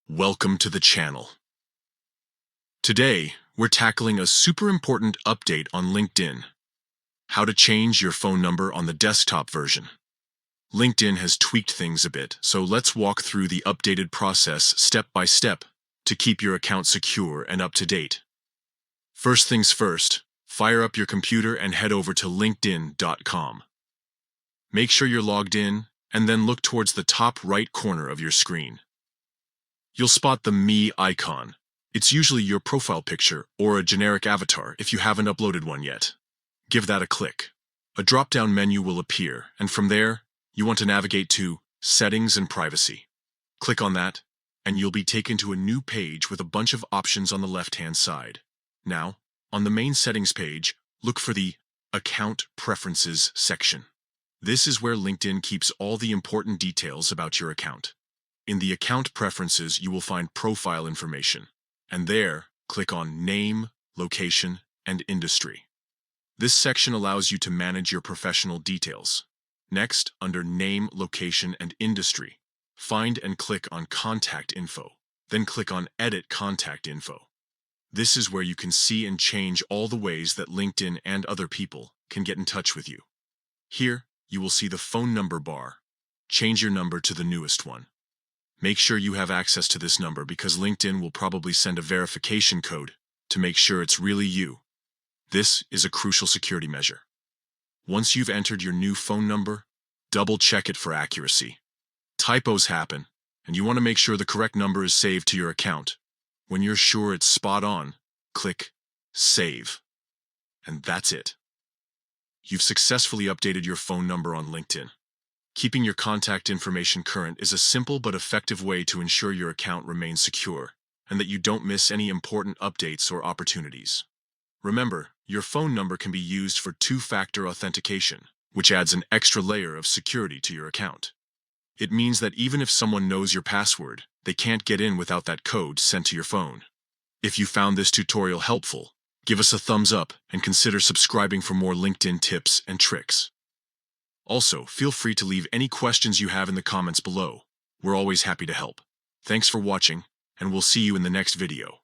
Welcome to the channel. Today, we're tackling a super important update on LinkedIn: how to change your phone number on the desktop version. LinkedIn has tweaked things a bit, so let's walk through the updated process step by step to keep your account secure and up to date. First things first, fire up your computer and head over to linkedin.com. Make sure you're logged in, and then look towards the top right corner of your screen. You'll spot the Me icon. It's usually your profile picture or a generic avatar if you haven't uploaded one yet. Give that a click. A drop-down menu will appear, and from there, you want to navigate to Settings and Privacy. Click on that, and you'll be taken to a new page with a bunch of options on the left-hand side. Now, on the main settings page, look for the Account Preferences section. This is where LinkedIn keeps all the important details about your account. In the Account Preferences, you will find profile information, and there, click on Name, Location, and Industry. This section allows you to manage your professional details. Next, under Name, Location, and Industry, find and click on Contact Info, then click on Edit Contact Info. This is where you can see and change all the ways that LinkedIn and other people can get in touch with you. Here, you will see the phone number bar. Change your number to the newest one. Make sure you have access to this number because LinkedIn will probably send a verification code to make sure it's really you. This is a crucial security measure. Once you've entered your new phone number, double-check it for accuracy. Typos happen, and you want to make sure the correct number is saved to your account. When you're sure it's spot on, click Save. And that's it. You've successfully updated your phone number on LinkedIn. Keeping your contact information current is a simple but effective way to ensure your account remains secure and that you don't miss any important updates or opportunities. Remember, your phone number can be used for two-factor authentication, which adds an extra layer of security to your account. It means that even if someone knows your password, they can't get in without that code sent to your phone. If you found this tutorial helpful, give us a thumbs up and consider subscribing for more LinkedIn tips and tricks. Also, feel free to leave any questions you have in the comments below. We're always happy to help. Thanks for watching, and we'll see you in the next video.